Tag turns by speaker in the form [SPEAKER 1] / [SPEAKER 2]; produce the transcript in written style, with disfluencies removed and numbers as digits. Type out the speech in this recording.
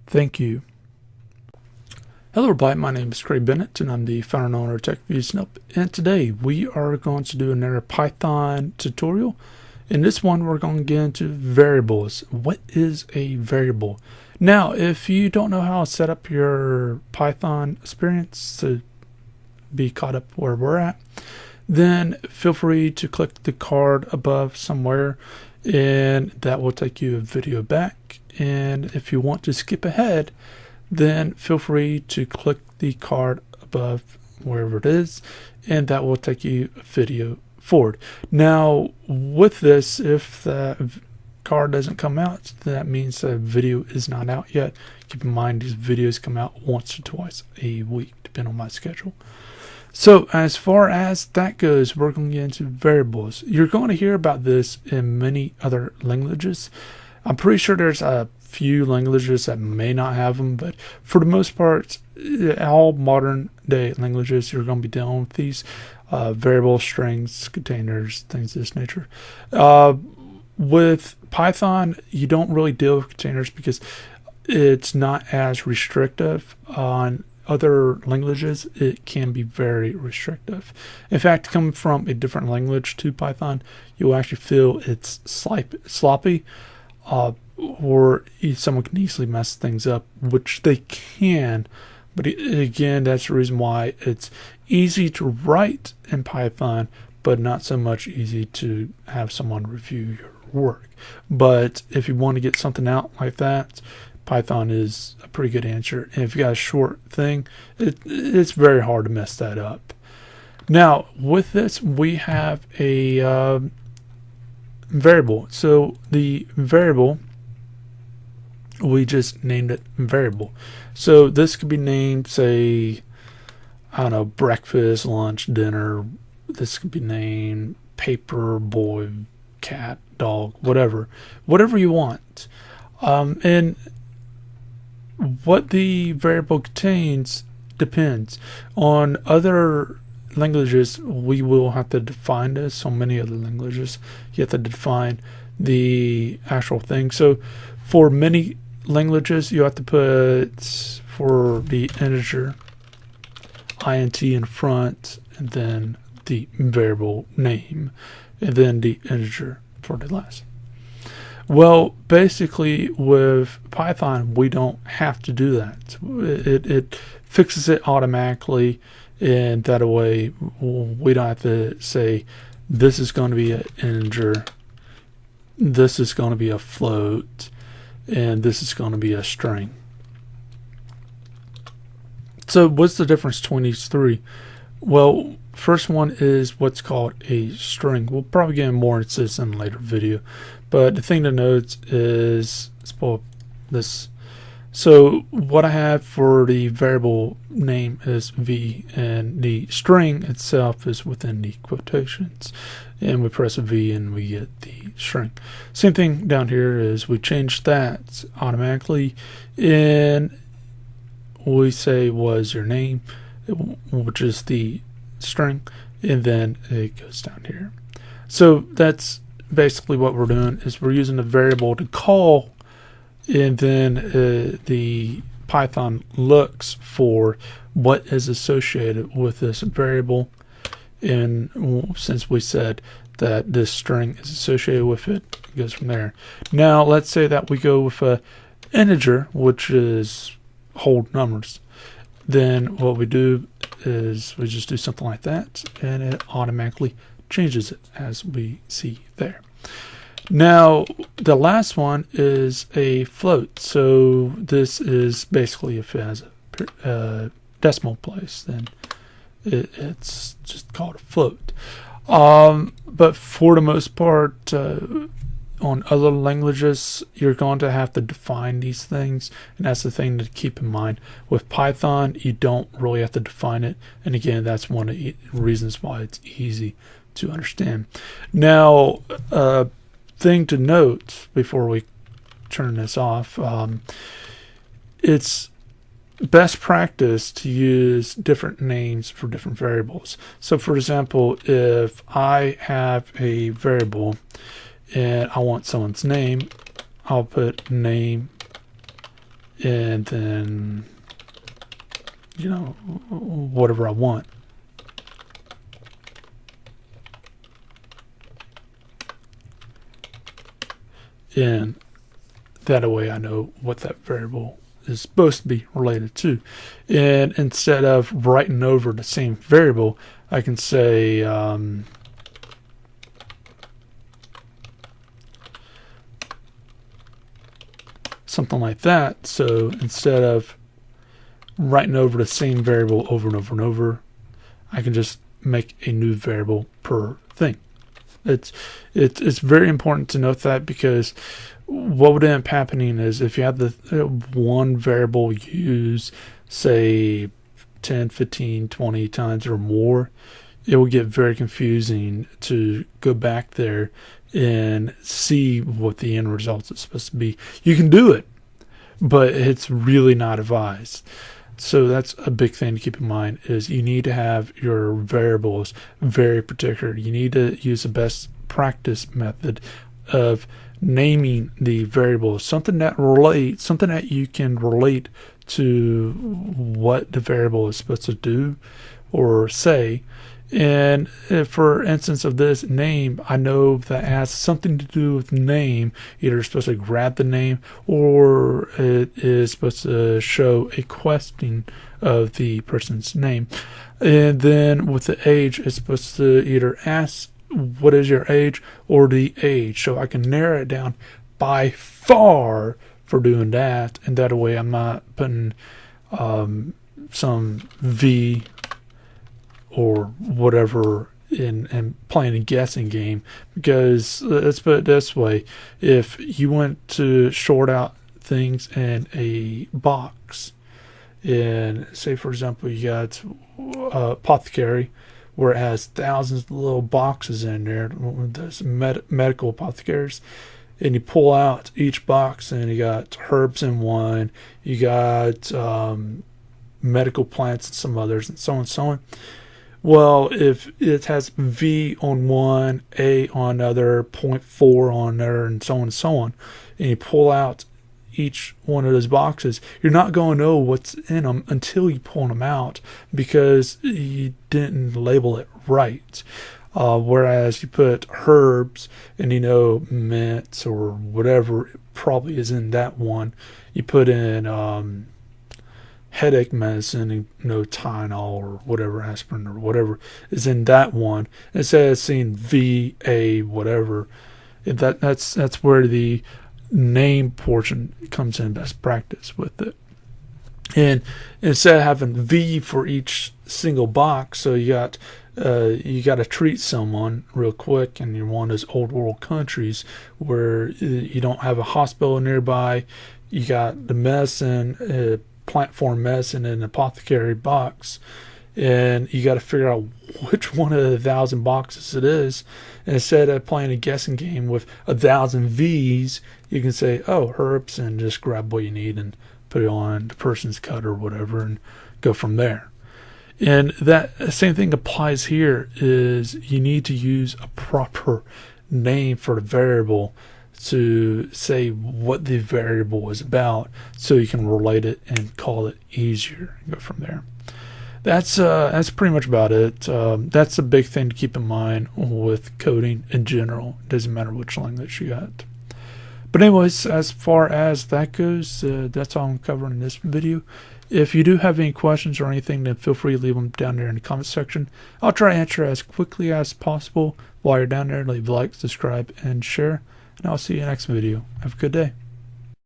[SPEAKER 1] Thank you. Hello everybody, my name is Craig Bennett and I'm the founder and owner of TechViewSnip, and today we are going to do another Python tutorial. In this one we're going to get into variables. What is a variable? Now if you don't know how to set up your Python experience to be caught up where we're at, then feel free to click the card above somewhere and that will take you a video back. And if you want to skip ahead, then feel free to click the card above wherever it is and that will take you a video forward. Now with this, if the card doesn't come out, that means the video is not out yet. Keep in mind these videos come out once or twice a week depending on my schedule. So as far as that goes, we're going to get into variables. You're going to hear about this in many other languages. I'm pretty sure there's a few languages that may not have them, but for the most part, all modern day languages, you're going to be dealing with these variables, strings, containers, things of this nature. With Python, you don't really deal with containers because it's not as restrictive. On other languages, it can be very restrictive. In fact, coming from a different language to Python, you'll actually feel it's sloppy. Or someone can easily mess things up, which they can, but again, that's the reason why it's easy to write in Python, but not so much easy to have someone review your work. But if you want to get something out like that, Python is a pretty good answer. And if you got a short thing, it's very hard to mess that up. Now, with this, we have a variable. So the variable, we just named it variable. So this could be named, say, I don't know, breakfast, lunch, dinner. This could be named paper, boy, cat, dog, whatever you want. And what the variable contains depends on other languages. We will have to define this. So many other languages, you have to define the actual thing. So for many languages, you have to put, for the integer, int in front, and then the variable name, and then the integer for the last. Well, basically with Python, we don't have to do that. It fixes it automatically, and that way we don't have to say this is going to be an integer, this is going to be a float, and this is going to be a string. So what's the difference between these three? Well, first one is what's called a string. We'll probably get more into this in a later video, but the thing to note is, let's pull up this. So what I have for the variable name is v, and the string itself is within the quotations, and we press a v and we get the string. Same thing down here is we change that automatically, and we say was your name, which is the string, and then it goes down here. So that's basically what we're doing, is we're using a variable to call, and then the Python looks for what is associated with this variable, and since we said that this string is associated with it, it goes from there. Now let's say that we go with a integer, which is whole numbers. Then what we do is we just do something like that, and it automatically changes it, as we see there. Now the last one is a float. So this is basically, if it has a decimal place, then it's just called a float. But for the most part, on other languages, you're going to have to define these things, and that's the thing to keep in mind. With Python, you don't really have to define it, and again, that's one of the reasons why it's easy to understand. Now, thing to note before we turn this off, it's best practice to use different names for different variables. So for example, if I have a variable and I want someone's name, I'll put name and then, you know, whatever I want. And that way I know what that variable is supposed to be related to. And instead of writing over the same variable, I can say something like that. So instead of writing over the same variable over and over and over, I can just make a new variable per thing. It's very important to note that, because what would end up happening is if you have the one variable used, say 10, 15, 20 times or more, it will get very confusing to go back there and see what the end result is supposed to be. You can do it, but it's really not advised. So that's a big thing to keep in mind, is you need to have your variables very particular. You need to use the best practice method of naming the variables, something that you can relate to what the variable is supposed to do or say. And for instance of this name, I know that has something to do with name. Either it's supposed to grab the name, or it is supposed to show a questing of the person's name. And then with the age, it's supposed to either ask what is your age or the age. So I can narrow it down by far for doing that. And that way I'm not putting some V or whatever in playing a guessing game. Because let's put it this way, if you want to sort out things in a box, and say for example you got apothecary, where it has thousands of little boxes in there, there's medical apothecaries, and you pull out each box and you got herbs in one, you got medical plants and some others, and so on and so on. Well, if it has V on one, A on another, 0.4 on there, and so on and so on, and you pull out each one of those boxes, you're not going to know what's in them until you pull them out, because you didn't label it right. Whereas you put herbs and you know mints or whatever probably is in that one, you put in headache medicine and Tylenol or whatever, aspirin or whatever is in that one, instead of seeing VA whatever. That's where the name portion comes in best practice with it. And instead of having V for each single box, so you got to treat someone real quick, and you're one of those old world countries where you don't have a hospital nearby, you got the medicine, plant form medicine in an apothecary box, and you got to figure out which one of the 1,000 boxes it is. And instead of playing a guessing game with 1,000 V's, you can say, oh, herbs, and just grab what you need and put it on the person's cut or whatever and go from there. And that same thing applies here, is you need to use a proper name for the variable to say what the variable is about, so you can relate it and call it easier and go from there. That's pretty much about it. That's a big thing to keep in mind with coding in general. It doesn't matter which language you got. But anyways, as far as that goes, that's all I'm covering in this video. If you do have any questions or anything, then feel free to leave them down there in the comment section. I'll try to answer as quickly as possible. While you're down there, leave a like, subscribe, and share. And I'll see you in the next video. Have a good day.